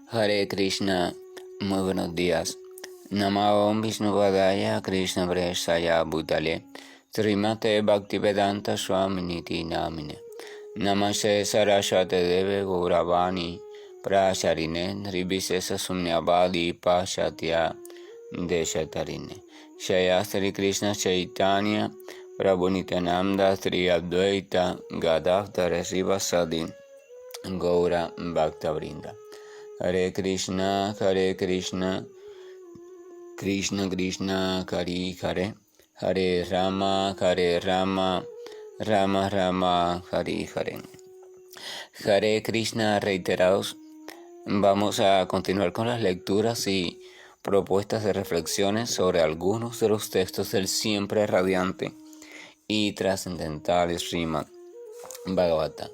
Hare Krishna, muy buenos días. Namo Vishnu Padaya Krishna Prestaya Bhutale Srimate Bhaktivedanta Swaminiti Namine Namaste Saraswate Deve Gauravani Prasharine Nirvisesa Sunyavadi Pashatya Deshatarine Shaya Sri Krishna Chaitanya Prabhu Nityananda Sri Advaita Gadadhara Srivasadi Gaura Bhaktavrinda. Hare Krishna, Krishna Krishna, Hare Hare, Hare Rama, Rama Rama, Hare Hare. Hare Krishna reiterados. Vamos a continuar con las lecturas y propuestas de reflexiones sobre algunos de los textos del siempre radiante y trascendental Srimad Bhagavatam.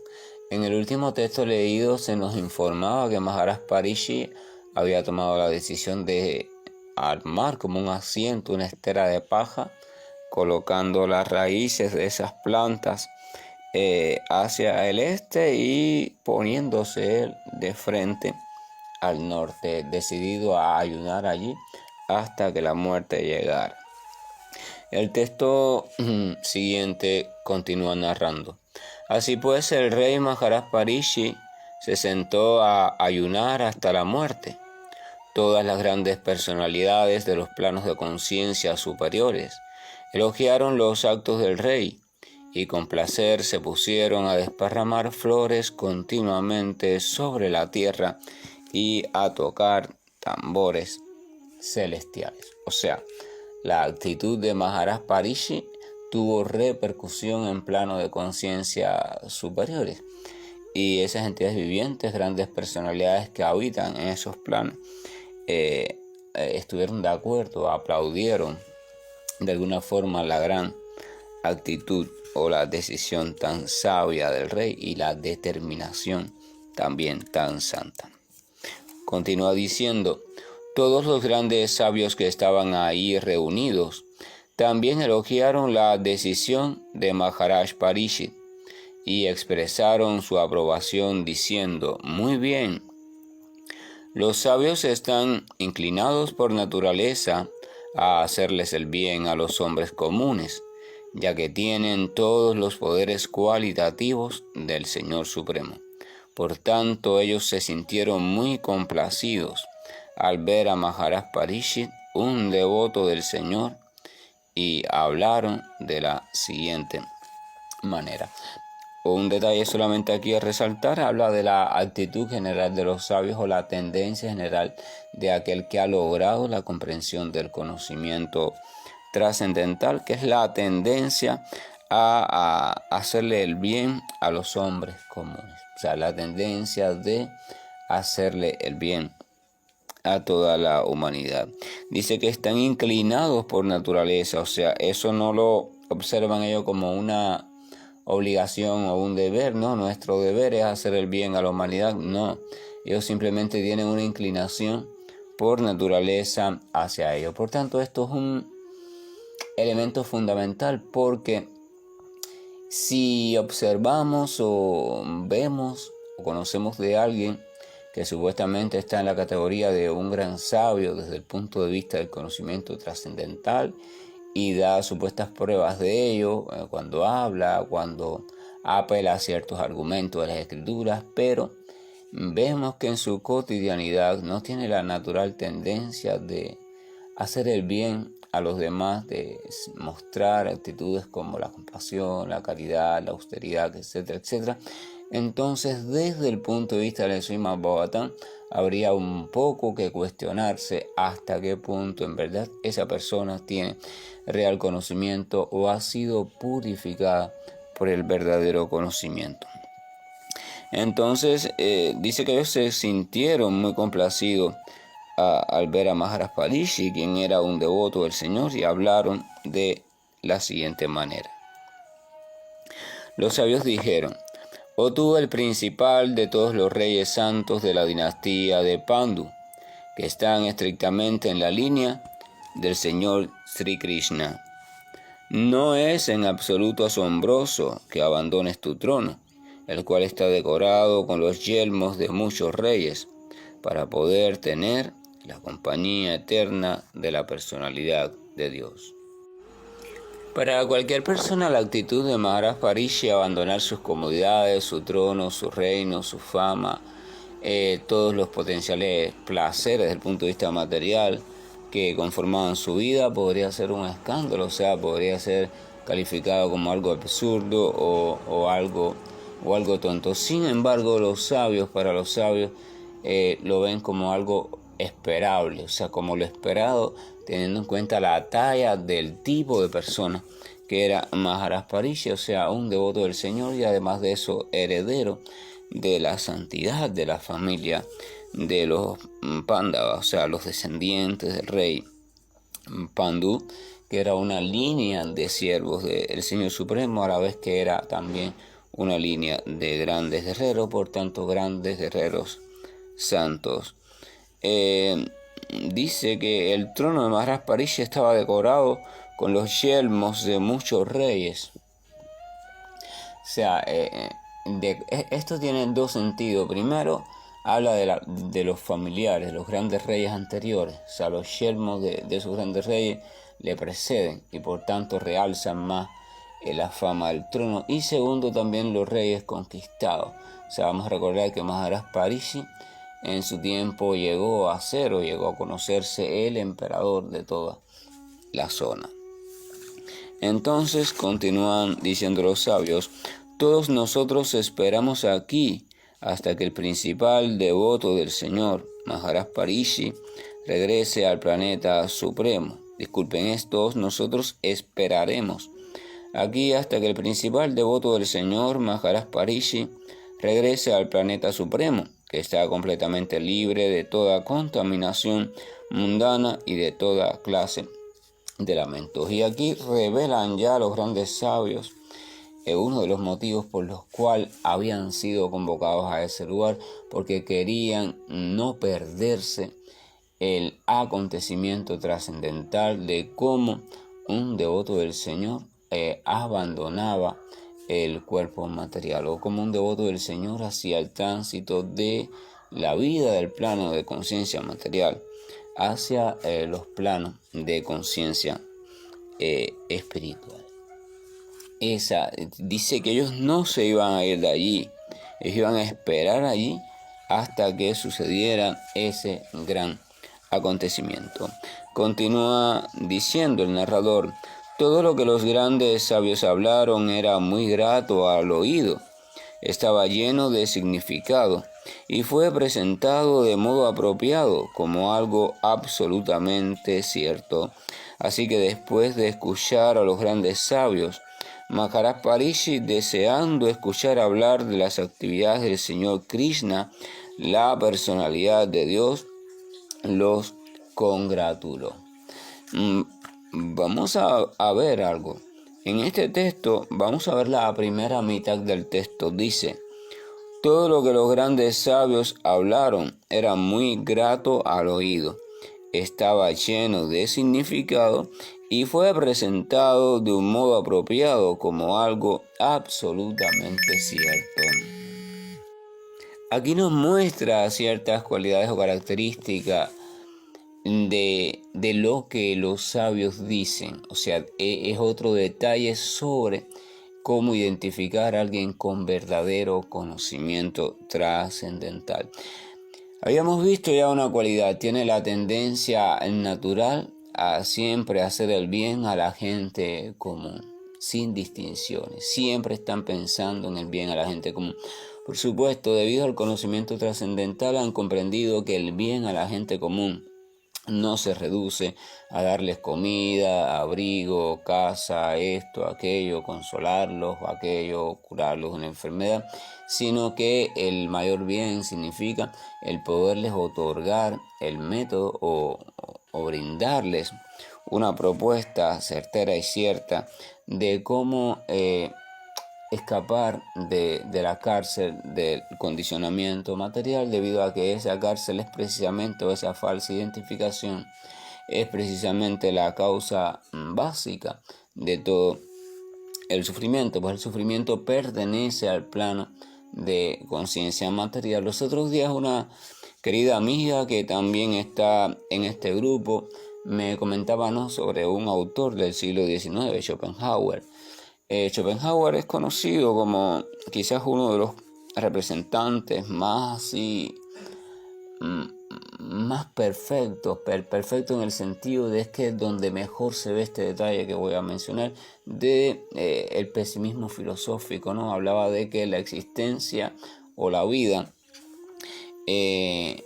En el último texto leído se nos informaba que Maharaj Parishi había tomado la decisión de armar como un asiento una estera de paja, colocando las raíces de esas plantas hacia el este y poniéndose él de frente al norte, decidido a ayunar allí hasta que la muerte llegara. El texto siguiente continúa narrando. Así pues, el rey Maharaj Parishi se sentó a ayunar hasta la muerte. Todas las grandes personalidades de los planos de conciencia superiores elogiaron los actos del rey y con placer se pusieron a desparramar flores continuamente sobre la tierra y a tocar tambores celestiales. O sea, la actitud de Maharaj Parishi tuvo repercusión en planos de conciencia superiores, y esas entidades vivientes, grandes personalidades que habitan en esos planos, estuvieron de acuerdo, aplaudieron de alguna forma la gran actitud o la decisión tan sabia del rey y la determinación también tan santa. Continúa diciendo: todos los grandes sabios que estaban ahí reunidos también elogiaron la decisión de Maharaj Parishi y expresaron su aprobación diciendo: muy bien, los sabios están inclinados por naturaleza a hacerles el bien a los hombres comunes, ya que tienen todos los poderes cualitativos del Señor Supremo. Por tanto, ellos se sintieron muy complacidos al ver a Maharaj Parishi, un devoto del Señor, y hablaron de la siguiente manera. Un detalle solamente aquí a resaltar: habla de la actitud general de los sabios o la tendencia general de aquel que ha logrado la comprensión del conocimiento trascendental, que es la tendencia a hacerle el bien a los hombres comunes. O sea, la tendencia de hacerle el bien a toda la humanidad. Dice que están inclinados por naturaleza, o sea, eso no lo observan ellos como una obligación o un deber, no, nuestro deber es hacer el bien a la humanidad, no, ellos simplemente tienen una inclinación por naturaleza hacia ello. Por tanto, esto es un elemento fundamental, porque si observamos o vemos o conocemos de alguien que supuestamente está en la categoría de un gran sabio desde el punto de vista del conocimiento trascendental y da supuestas pruebas de ello cuando habla, cuando apela a ciertos argumentos de las escrituras, pero vemos que en su cotidianidad no tiene la natural tendencia de hacer el bien a los demás, de mostrar actitudes como la compasión, la caridad, la austeridad, etcétera, etcétera. Entonces, desde el punto de vista del Srimad Bhagavatam, habría un poco que cuestionarse hasta qué punto en verdad esa persona tiene real conocimiento o ha sido purificada por el verdadero conocimiento. Entonces, dice que ellos se sintieron muy complacidos al ver a Maharaj Parishi, quien era un devoto del Señor, y hablaron de la siguiente manera. Los sabios dijeron: oh tú, el principal de todos los reyes santos de la dinastía de Pandu, que están estrictamente en la línea del Señor Sri Krishna, no es en absoluto asombroso que abandones tu trono, el cual está decorado con los yelmos de muchos reyes, para poder tener la compañía eterna de la personalidad de Dios. Para cualquier persona, la actitud de Maharaj Parishi, abandonar sus comodidades, su trono, su reino, su fama, todos los potenciales placeres desde el punto de vista material que conformaban su vida, podría ser un escándalo, o sea, podría ser calificado como algo absurdo o algo tonto. Sin embargo, para los sabios, lo ven como algo esperable, o sea, como lo esperado, teniendo en cuenta la talla del tipo de persona que era Maharaj Parishi, o sea, un devoto del Señor y además de eso, heredero de la santidad de la familia de los Pándavas, o sea, los descendientes del rey Pandu, que era una línea de siervos del Señor Supremo, a la vez que era también una línea de grandes guerreros, por tanto grandes guerreros santos. Dice que el trono de Maharaj Parishi estaba decorado con los yelmos de muchos reyes. O sea, esto tiene dos sentidos. Primero, habla de los familiares, los grandes reyes anteriores. O sea, los yelmos de esos grandes reyes le preceden y por tanto realzan más la fama del trono. Y segundo, también los reyes conquistados. O sea, vamos a recordar que Maharaj Parishi en su tiempo llegó a ser o llegó a conocerse el emperador de toda la zona. Entonces continúan diciendo los sabios: todos nosotros esperamos aquí hasta que el principal devoto del Señor, Maharaj Parishi, regrese al planeta supremo. Disculpen, todos nosotros esperaremos aquí hasta que el principal devoto del Señor, Maharaj Parishi, regrese al planeta supremo, que está completamente libre de toda contaminación mundana y de toda clase de lamentos. Y aquí revelan ya los grandes sabios uno de los motivos por los cuales habían sido convocados a ese lugar, porque querían no perderse el acontecimiento trascendental de cómo un devoto del Señor abandonaba el cuerpo material, o como un devoto del Señor hacía el tránsito de la vida del plano de conciencia material hacia los planos de conciencia espiritual. Dice que ellos no se iban a ir de allí, ellos iban a esperar allí hasta que sucediera ese gran acontecimiento. Continúa diciendo el narrador: todo lo que los grandes sabios hablaron era muy grato al oído, estaba lleno de significado y fue presentado de modo apropiado como algo absolutamente cierto. Así que después de escuchar a los grandes sabios, Maharaj Parishi, deseando escuchar hablar de las actividades del Señor Krishna, la personalidad de Dios, los congratuló. Vamos a ver algo. En este texto, vamos a ver la primera mitad del texto. Dice: todo lo que los grandes sabios hablaron era muy grato al oído, estaba lleno de significado y fue presentado de un modo apropiado como algo absolutamente cierto. Aquí nos muestra ciertas cualidades o características de lo que los sabios dicen. O sea, es otro detalle sobre cómo identificar a alguien con verdadero conocimiento trascendental. Habíamos visto ya una cualidad: tiene la tendencia natural a siempre hacer el bien a la gente común, sin distinciones. Siempre están pensando en el bien a la gente común. Por supuesto, debido al conocimiento trascendental, han comprendido que el bien a la gente común no se reduce a darles comida, abrigo, casa, esto, aquello, consolarlos, aquello, curarlos de una enfermedad, sino que el mayor bien significa el poderles otorgar el método o brindarles una propuesta certera y cierta de cómo escapar de la cárcel del condicionamiento material, debido a que esa cárcel es precisamente, o esa falsa identificación es precisamente la causa básica de todo el sufrimiento, pues el sufrimiento pertenece al plano de conciencia material. Los otros días una querida amiga que también está en este grupo me comentaba, ¿no?, sobre un autor del siglo XIX, Schopenhauer. Schopenhauer es conocido como quizás uno de los representantes más perfecto en el sentido de que es donde mejor se ve este detalle que voy a mencionar de el pesimismo filosófico, ¿no? Hablaba de que la existencia o la vida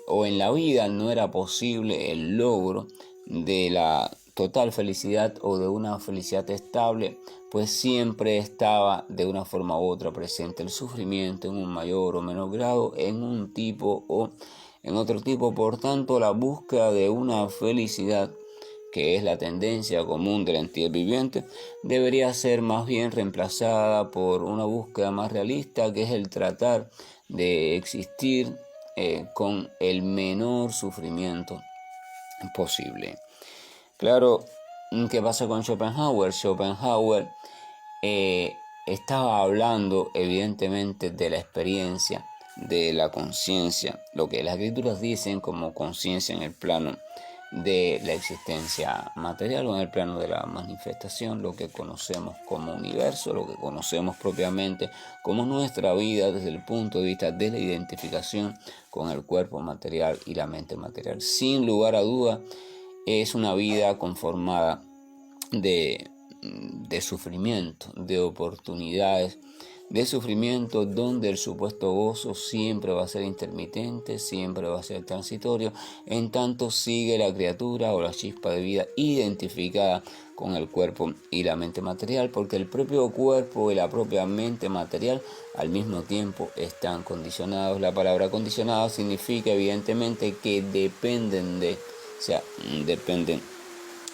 o en la vida no era posible el logro de la total felicidad o de una felicidad estable, pues siempre estaba de una forma u otra presente el sufrimiento en un mayor o menor grado, en un tipo o en otro tipo. Por tanto, la búsqueda de una felicidad, que es la tendencia común de la entidad viviente, debería ser más bien reemplazada por una búsqueda más realista, que es el tratar de existir con el menor sufrimiento posible. Claro, ¿qué pasa con Schopenhauer? Schopenhauer estaba hablando evidentemente de la experiencia, de la conciencia, lo que las escrituras dicen como conciencia en el plano de la existencia material o en el plano de la manifestación, lo que conocemos como universo, lo que conocemos propiamente como nuestra vida desde el punto de vista de la identificación con el cuerpo material y la mente material. Sin lugar a duda, es una vida conformada de sufrimiento, de oportunidades, de sufrimiento donde el supuesto gozo siempre va a ser intermitente, siempre va a ser transitorio, en tanto sigue la criatura o la chispa de vida identificada con el cuerpo y la mente material, porque el propio cuerpo y la propia mente material al mismo tiempo están condicionados. La palabra condicionado significa evidentemente que dependen de, dependen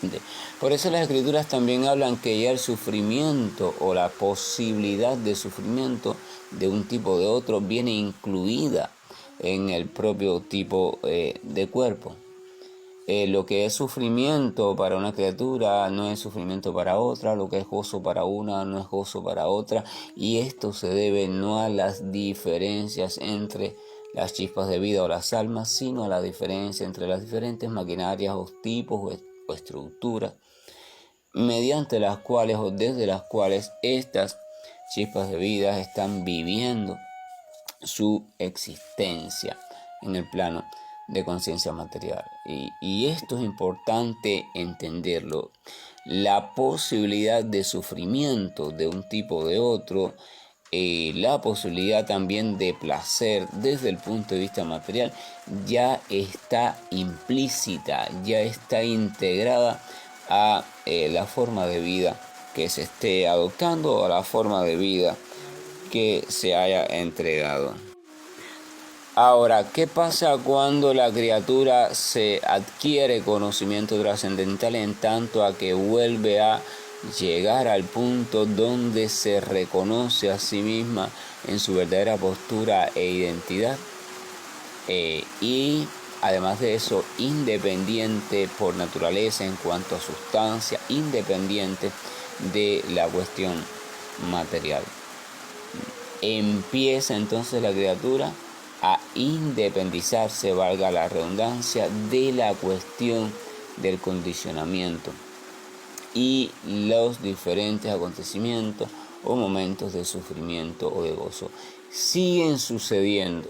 de. Por eso las escrituras también hablan que ya el sufrimiento o la posibilidad de sufrimiento de un tipo o de otro viene incluida en el propio tipo de cuerpo. Lo que es sufrimiento para una criatura no es sufrimiento para otra, lo que es gozo para una no es gozo para otra, y esto se debe no a las diferencias entre las chispas de vida o las almas, sino a la diferencia entre las diferentes maquinarias o tipos o estructuras mediante las cuales o desde las cuales estas chispas de vida están viviendo su existencia en el plano de conciencia material. Y esto es importante entenderlo. La posibilidad de sufrimiento de un tipo o de otro, la posibilidad también de placer desde el punto de vista material, ya está implícita, ya está integrada a la forma de vida que se esté adoptando o a la forma de vida que se haya entregado. Ahora, ¿qué pasa cuando la criatura se adquiere conocimiento trascendental en tanto a que vuelve a llegar al punto donde se reconoce a sí misma en su verdadera postura e identidad? Y además de eso, independiente por naturaleza en cuanto a sustancia, independiente de la cuestión material. Empieza entonces la criatura a independizarse, valga la redundancia, de la cuestión del condicionamiento y los diferentes acontecimientos o momentos de sufrimiento o de gozo siguen sucediendo.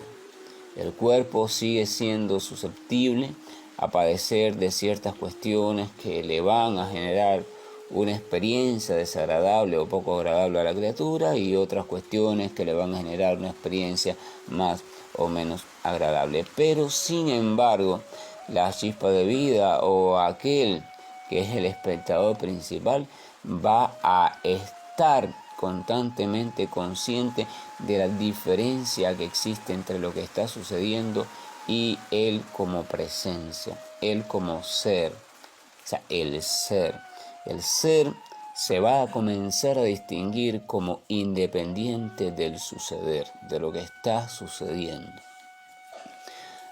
El cuerpo sigue siendo susceptible a padecer de ciertas cuestiones que le van a generar una experiencia desagradable o poco agradable a la criatura, y otras cuestiones que le van a generar una experiencia más o menos agradable. Pero sin embargo, la chispa de vida o aquel que es el espectador principal va a estar constantemente consciente de la diferencia que existe entre lo que está sucediendo y él como presencia, él como ser. O sea, el ser se va a comenzar a distinguir como independiente del suceder, de lo que está sucediendo.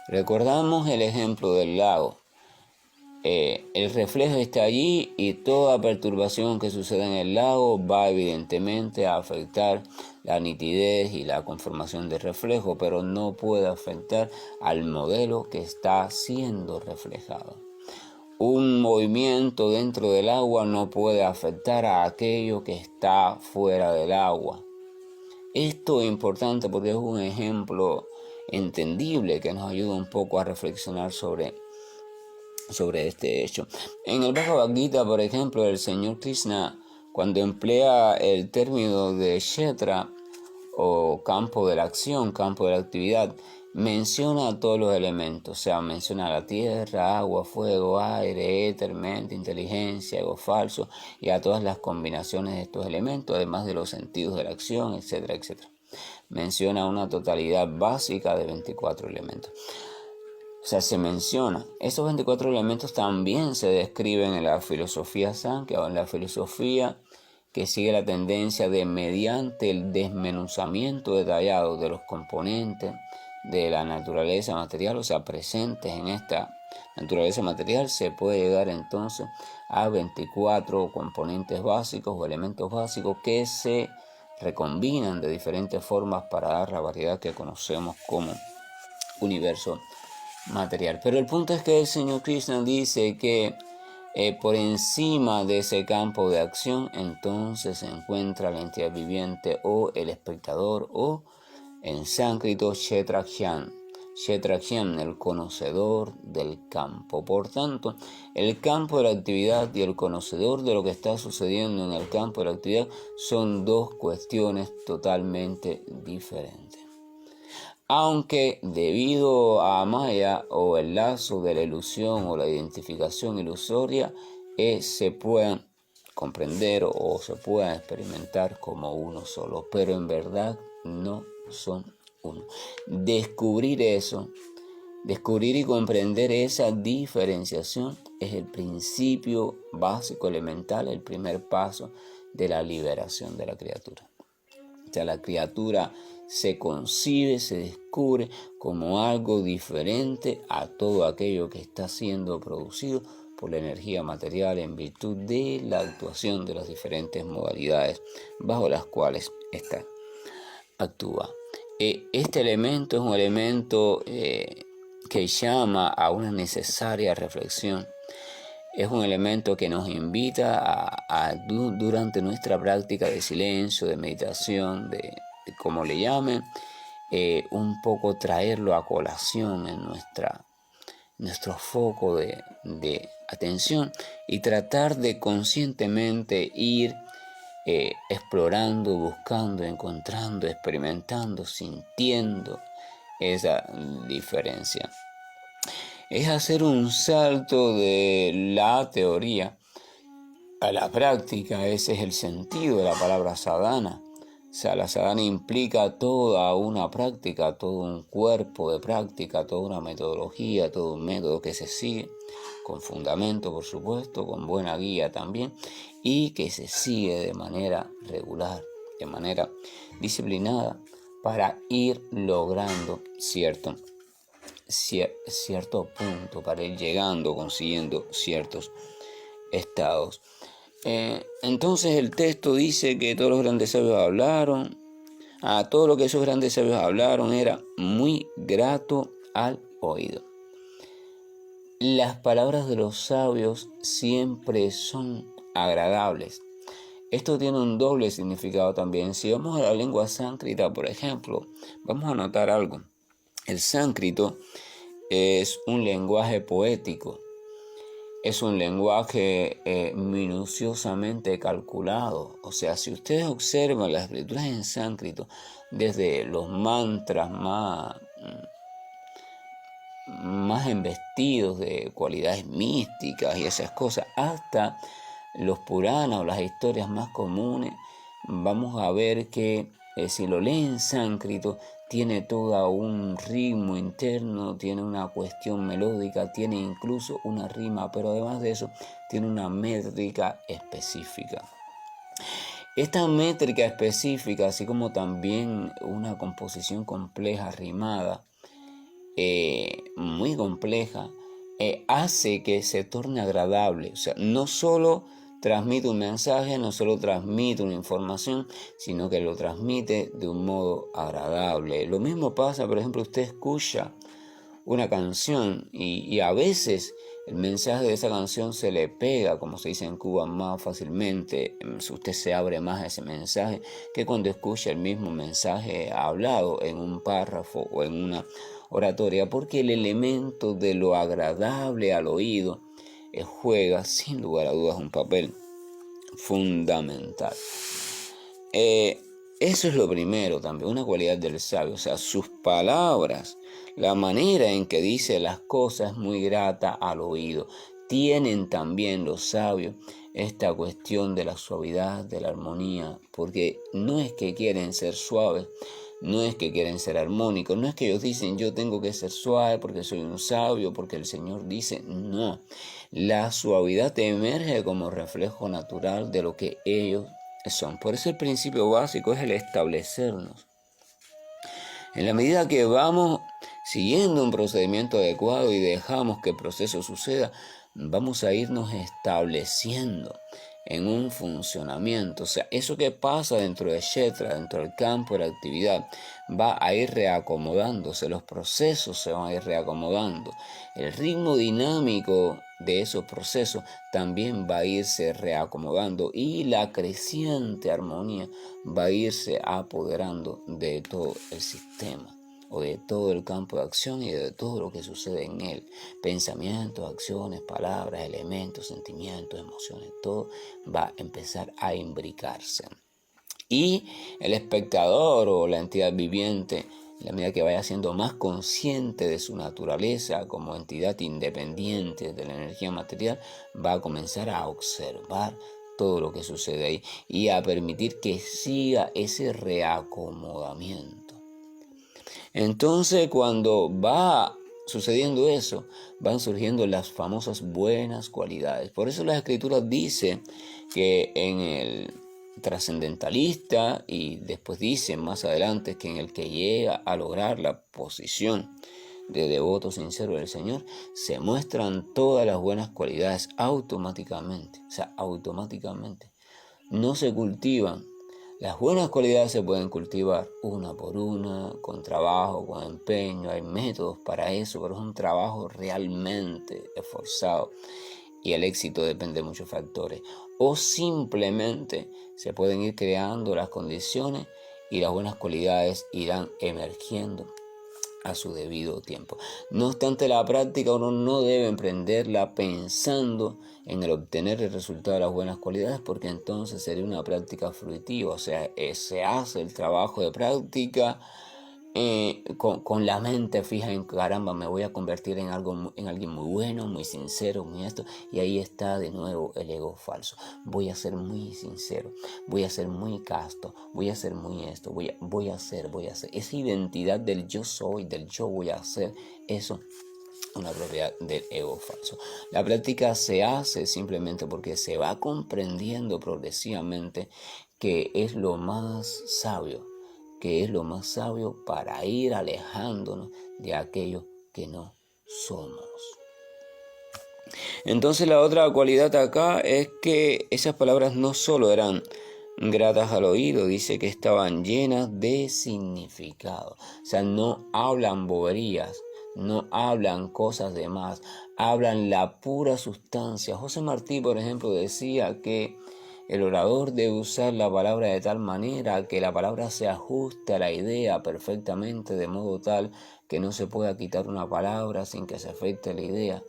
Recordamos el ejemplo del lago. el reflejo está allí y toda perturbación que suceda en el lago va evidentemente a afectar la nitidez y la conformación del reflejo, pero no puede afectar al modelo que está siendo reflejado. Un movimiento dentro del agua no puede afectar a aquello que está fuera del agua. Esto es importante porque es un ejemplo entendible que nos ayuda un poco a reflexionar sobre este hecho. En el Bhagavad Gita, por ejemplo, el señor Krishna, cuando emplea el término de kshetra o campo de la acción, campo de la actividad, menciona todos los elementos, o sea, menciona la tierra, agua, fuego, aire, éter, mente, inteligencia, ego falso, y a todas las combinaciones de estos elementos, además de los sentidos de la acción, etcétera, etcétera. Menciona una totalidad básica de 24 elementos. O sea, se menciona. Esos 24 elementos también se describen en la filosofía Sankhya o en la filosofía que sigue la tendencia de, mediante el desmenuzamiento detallado de los componentes de la naturaleza material, o sea, presentes en esta naturaleza material, se puede llegar entonces a 24 componentes básicos o elementos básicos que se recombinan de diferentes formas para dar la variedad que conocemos como universo material. Pero el punto es que el señor Krishna dice que por encima de ese campo de acción entonces se encuentra la entidad viviente o el espectador, o en sánscrito Kshetraghyan, el conocedor del campo. Por tanto, el campo de la actividad y el conocedor de lo que está sucediendo en el campo de la actividad son dos cuestiones totalmente diferentes. Aunque debido a Maya o el lazo de la ilusión o la identificación ilusoria, se puedan comprender o se puedan experimentar como uno solo, pero en verdad no son uno. Descubrir eso, descubrir y comprender esa diferenciación es el principio básico, elemental, el primer paso de la liberación de la criatura. O sea, la criatura se concibe, se descubre como algo diferente a todo aquello que está siendo producido por la energía material en virtud de la actuación de las diferentes modalidades bajo las cuales ésta actúa. Este elemento es un elemento que llama a una necesaria reflexión. Es un elemento que nos invita durante nuestra práctica de silencio, de meditación, de como le llamen, un poco traerlo a colación en nuestro foco de atención y tratar de conscientemente ir explorando, buscando, encontrando, experimentando, sintiendo esa diferencia. Es hacer un salto de la teoría a la práctica. Ese es el sentido de la palabra sadhana. O sea, la sadhana implica toda una práctica, todo un cuerpo de práctica, toda una metodología, todo un método que se sigue, con fundamento, por supuesto, con buena guía también, y que se sigue de manera regular, de manera disciplinada, para ir logrando cierto punto, para ir llegando, consiguiendo ciertos estados. Entonces el texto dice que todos los grandes sabios hablaron. Todo lo que esos grandes sabios hablaron era muy grato al oído. Las palabras de los sabios siempre son agradables. Esto tiene un doble significado también. Si vamos a la lengua sánscrita, por ejemplo, vamos a notar algo. El sánscrito es un lenguaje poético. Es un lenguaje minuciosamente calculado. O sea, si ustedes observan las escrituras en sánscrito, desde los mantras más embestidos de cualidades místicas y esas cosas, hasta los Puranas o las historias más comunes, vamos a ver que si lo leen en sánscrito, tiene todo un ritmo interno, tiene una cuestión melódica, tiene incluso una rima, pero además de eso, tiene una métrica específica. Esta métrica específica, así como también una composición compleja, rimada, muy compleja, hace que se torne agradable. O sea, no solo transmite un mensaje, no solo transmite una información, sino que lo transmite de un modo agradable. Lo mismo pasa, por ejemplo, usted escucha una canción y a veces el mensaje de esa canción se le pega, como se dice en Cuba, más fácilmente. Usted se abre más a ese mensaje que cuando escucha el mismo mensaje hablado en un párrafo o en una oratoria, porque el elemento de lo agradable al oído juega sin lugar a dudas un papel fundamental. Eso es lo primero también, una cualidad del sabio, o sea, sus palabras, la manera en que dice las cosas es muy grata al oído. Tienen también los sabios esta cuestión de la suavidad, de la armonía, porque no es que quieren ser suaves, no es que quieren ser armónicos, no es que ellos dicen yo tengo que ser suave porque soy un sabio, porque el Señor dice, no. La suavidad emerge como reflejo natural de lo que ellos son. Por eso el principio básico es el establecernos. En la medida que vamos siguiendo un procedimiento adecuado y dejamos que el proceso suceda, vamos a irnos estableciendo en un funcionamiento. O sea, eso que pasa dentro de Kshetra, dentro del campo de la actividad, va a ir reacomodándose, los procesos se van a ir reacomodando. El ritmo dinámico de esos procesos también va a irse reacomodando y la creciente armonía va a irse apoderando de todo el sistema o de todo el campo de acción y de todo lo que sucede en él. Pensamientos, acciones, palabras, elementos, sentimientos, emociones, todo va a empezar a imbricarse. Y el espectador o la entidad viviente, en la medida que vaya siendo más consciente de su naturaleza como entidad independiente de la energía material, va a comenzar a observar todo lo que sucede ahí y a permitir que siga ese reacomodamiento. Entonces, cuando va sucediendo eso, van surgiendo las famosas buenas cualidades. Por eso las escrituras dicen que en el trascendentalista, y después dicen más adelante que en el que llega a lograr la posición de devoto sincero del Señor, se muestran todas las buenas cualidades automáticamente. O sea, automáticamente. No se cultivan. Las buenas cualidades se pueden cultivar una por una, con trabajo, con empeño. Hay métodos para eso, pero es un trabajo realmente esforzado y el éxito depende de muchos factores. O simplemente se pueden ir creando las condiciones y las buenas cualidades irán emergiendo a su debido tiempo. No obstante, la práctica uno no debe emprenderla pensando en el obtener el resultado de las buenas cualidades, porque entonces sería una práctica fruitiva. O sea, se hace el trabajo de práctica con la mente fija en caramba, me voy a convertir en alguien muy bueno, muy sincero, muy esto, y ahí está de nuevo el ego falso. Voy a ser muy sincero, voy a ser muy casto, voy a ser muy esto, voy a hacer. Esa identidad del yo soy, del yo voy a hacer, eso una propiedad del ego falso. La práctica se hace simplemente porque se va comprendiendo progresivamente que es lo más sabio, para ir alejándonos de aquello que no somos. Entonces la otra cualidad acá es que esas palabras no solo eran gratas al oído, dice que estaban llenas de significado. O sea, no hablan boberías, no hablan cosas de más, hablan la pura sustancia. José Martí, por ejemplo, decía que el orador debe usar la palabra de tal manera que la palabra se ajuste a la idea perfectamente, de modo tal que no se pueda quitar una palabra sin que se afecte la idea,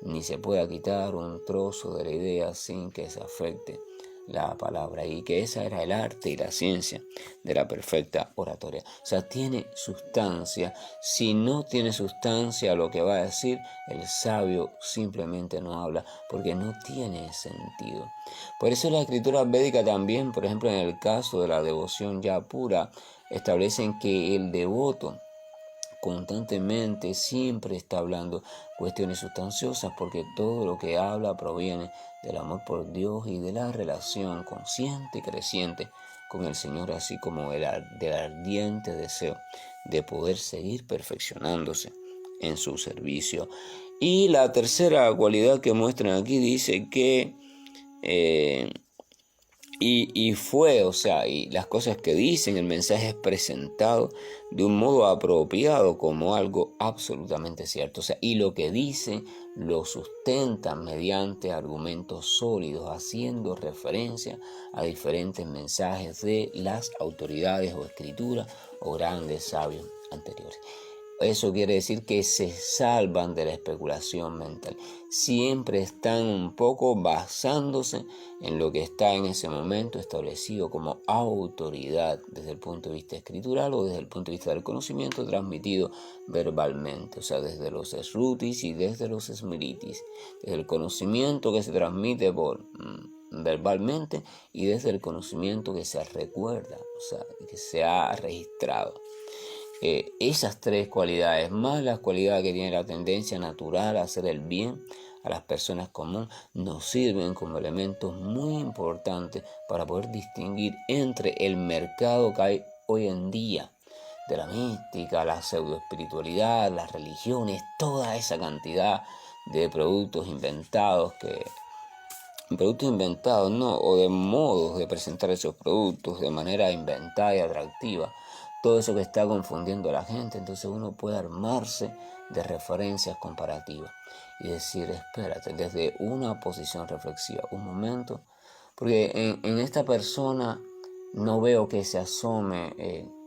ni se pueda quitar un trozo de la idea sin que se afecte la palabra, y que esa era el arte y la ciencia de la perfecta oratoria. O sea, tiene sustancia. Si no tiene sustancia lo que va a decir, el sabio simplemente no habla, porque no tiene sentido. Por eso la escritura védica también, por ejemplo, en el caso de la devoción ya pura, establecen que el devoto constantemente siempre está hablando cuestiones sustanciosas, porque todo lo que habla proviene del amor por Dios y de la relación consciente y creciente con el Señor, así como del ardiente deseo de poder seguir perfeccionándose en su servicio Y la tercera cualidad que muestran aquí dice que y las cosas que dicen, el mensaje es presentado de un modo apropiado como algo absolutamente cierto. O sea, y lo que dicen lo sustentan mediante argumentos sólidos, haciendo referencia a diferentes mensajes de las autoridades o escrituras o grandes sabios anteriores. Eso quiere decir que se salvan de la especulación mental. Siempre están un poco basándose en lo que está en ese momento establecido como autoridad desde el punto de vista escritural o desde el punto de vista del conocimiento transmitido verbalmente. O sea, desde los esrutis y desde los smritis. Desde el conocimiento que se transmite verbalmente y desde el conocimiento que se recuerda, o sea, que se ha registrado. Esas tres cualidades, más las cualidades que tiene la tendencia natural a hacer el bien a las personas comunes, nos sirven como elementos muy importantes para poder distinguir entre el mercado que hay hoy en día de la mística, la pseudoespiritualidad, las religiones, toda esa cantidad de productos inventados no, o de modos de presentar esos productos de manera inventada y atractiva. Todo eso que está confundiendo a la gente, entonces uno puede armarse de referencias comparativas y decir, espérate, desde una posición reflexiva, un momento, porque en esta persona no veo que se asome,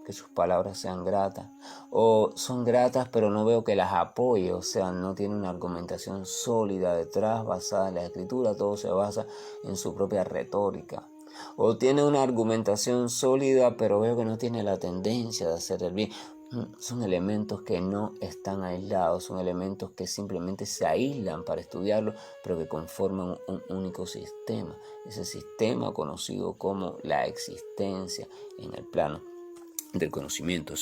que sus palabras sean gratas, o son gratas pero no veo que las apoye, o sea, no tiene una argumentación sólida detrás basada en la escritura, todo se basa en su propia retórica. O tiene una argumentación sólida, pero veo que no tiene la tendencia de hacer el bien. Son elementos que no están aislados, son elementos que simplemente se aíslan para estudiarlo, pero que conforman un único sistema. Ese sistema conocido como la existencia en el plano del conocimiento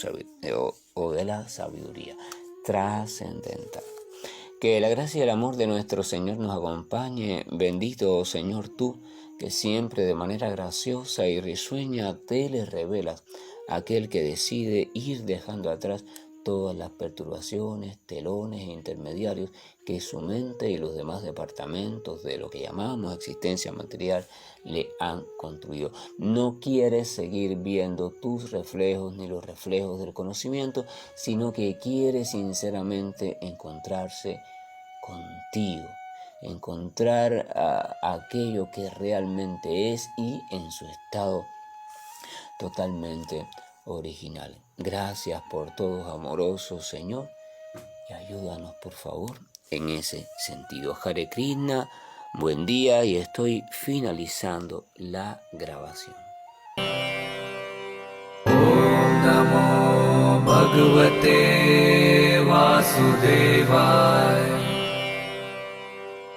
o de la sabiduría trascendental. Que la gracia y el amor de nuestro Señor nos acompañe. Bendito Señor tú, que siempre de manera graciosa y risueña te le revelas a aquel que decide ir dejando atrás todas las perturbaciones, telones e intermediarios que su mente y los demás departamentos de lo que llamamos existencia material le han construido. No quieres seguir viendo tus reflejos ni los reflejos del conocimiento, sino que quiere sinceramente encontrarse contigo, encontrar aquello que realmente es y en su estado totalmente original. Gracias por todo, amoroso Señor, y ayúdanos por favor en ese sentido. Hare Krishna, buen día, y estoy finalizando la grabación. Om Namo Bhagavate Vasudevaya.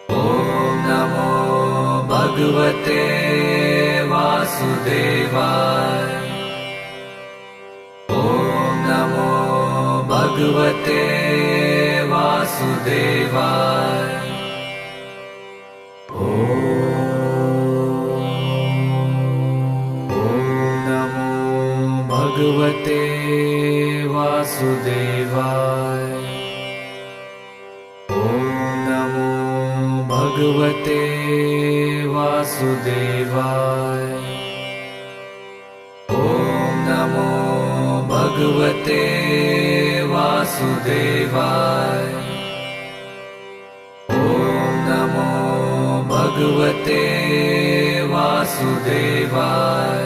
Om Namo Bhagavate Vasudevaya. Om Namo Bhagavate Vasudevaya. Om Namo Bhagavate Vasudevaya. Om Namo Bhagavate Vasudevaya. Om Namo Bhagavate Vasudevaya. Om Namo Bhagavate Vasudevaya.